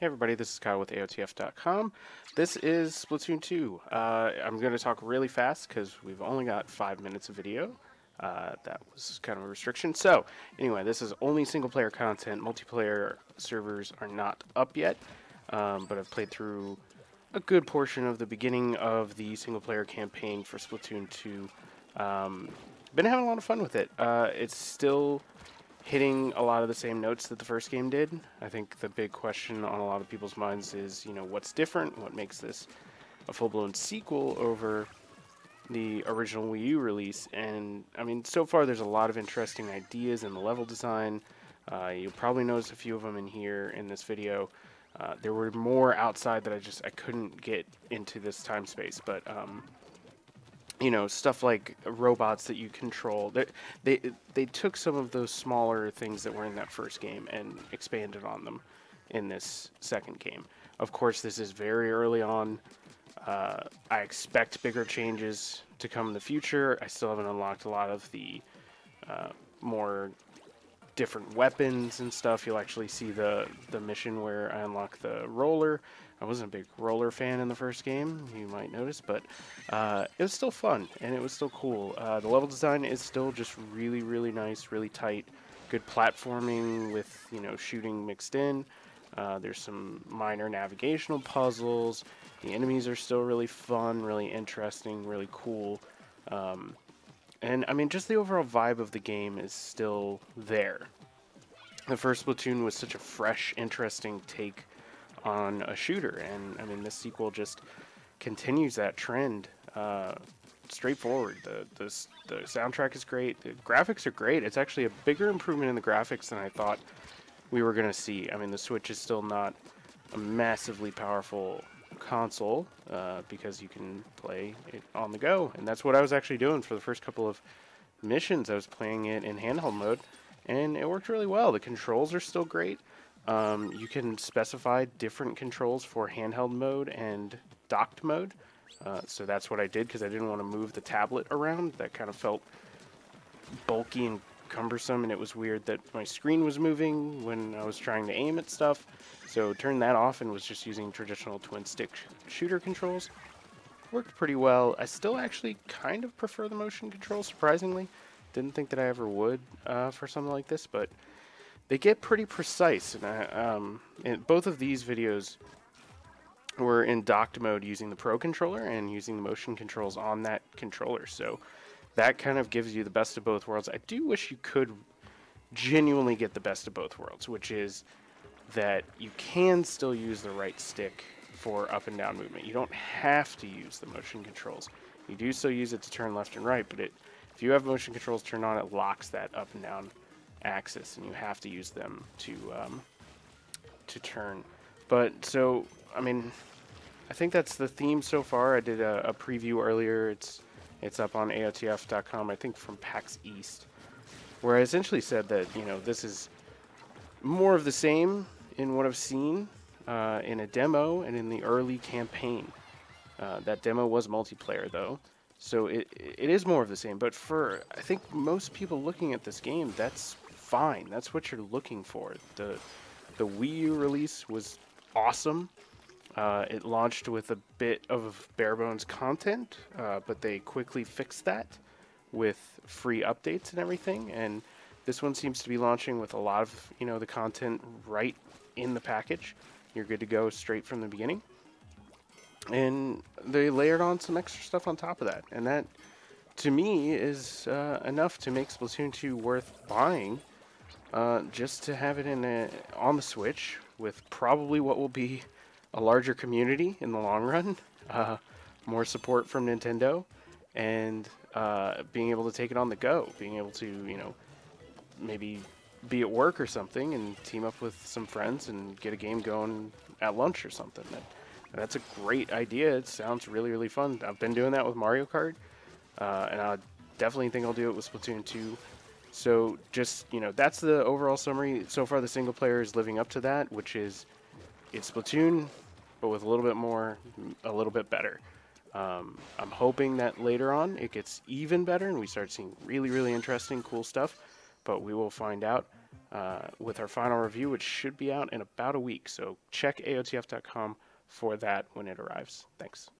everybody, this is Kyle with AOTF.com. This is Splatoon 2. I'm going to talk really fast because we've only got 5 minutes of video. That was kind of a restriction. So, anyway, this is only single-player content. Multiplayer servers are not up yet, but I've played through a good portion of the beginning of the single-player campaign for Splatoon 2. Been having a lot of fun with it. It's still hitting a lot of the same notes that the first game did. I think the big question on a lot of people's minds is, what's different? What makes this a full-blown sequel over the original Wii U release? And, I mean, so far there's a lot of interesting ideas in the level design. You'll probably notice a few of them in here in this video. There were more outside that I couldn't get into this time space, but stuff like robots that you control. They took some of those smaller things that were in that first game and expanded on them in this second game. Of course, this is very early on. I expect bigger changes to come in the future. I still haven't unlocked a lot of the more different weapons and stuff. You'll actually see the mission where I unlock the roller. I wasn't a big roller fan in the first game, you might notice, but it was still fun, and it was still cool. The level design is still just really, really nice, really tight. Good platforming with, shooting mixed in. There's some minor navigational puzzles. The enemies are still really fun, really interesting, really cool. And, I mean, just the overall vibe of the game is still there. The first Splatoon was such a fresh, interesting take on a shooter, and I mean this sequel just continues that trend. Straightforward. The soundtrack is great. The graphics are great. It's actually a bigger improvement in the graphics than I thought we were gonna see. I mean, the Switch is still not a massively powerful console because you can play it on the go, and that's what I was actually doing for the first couple of missions. I was playing it in handheld mode, and it worked really well. The controls are still great. You can specify different controls for handheld mode and docked mode. So that's what I did because I didn't want to move the tablet around. That kind of felt bulky and cumbersome, and it was weird that my screen was moving when I was trying to aim at stuff. So turned that off and was just using traditional twin stick shooter controls. Worked pretty well. I still actually kind of prefer the motion control, surprisingly. Didn't think that I ever would for something like this, but they get pretty precise, and both of these videos were in docked mode using the Pro controller and using the motion controls on that controller, so that kind of gives you the best of both worlds. I do wish you could genuinely get the best of both worlds, which is that you can still use the right stick for up and down movement. You don't have to use the motion controls. You do still use it to turn left and right, but if you have motion controls turned on, it locks that up and down axis, and you have to use them to turn. But so, I mean, I think that's the theme so far. I did a preview earlier. It's up on AOTF.com, I think from PAX East, where I essentially said that this is more of the same in what I've seen in a demo and in the early campaign. That demo was multiplayer though, so it is more of the same. But for I think most people looking at this game, that's fine. That's what you're looking for. The Wii U release was awesome. It launched with a bit of bare bones content, but they quickly fixed that with free updates and everything. And this one seems to be launching with a lot of the content right in the package. You're good to go straight from the beginning. And they layered on some extra stuff on top of that, and that to me is enough to make Splatoon 2 worth buying. Just to have it on the Switch with probably what will be a larger community in the long run, more support from Nintendo, and being able to take it on the go, being able to maybe be at work or something and team up with some friends and get a game going at lunch or something. That's a great idea. It sounds really, really fun. I've been doing that with Mario Kart, and I definitely think I'll do it with Splatoon 2. So just, that's the overall summary. So far the single player is living up to that, which is it's Splatoon, but with a little bit more, a little bit better. I'm hoping that later on it gets even better and we start seeing really, really interesting, cool stuff, but we will find out. with our final review, which should be out in about a week. So check AOTF.com for that when it arrives. Thanks.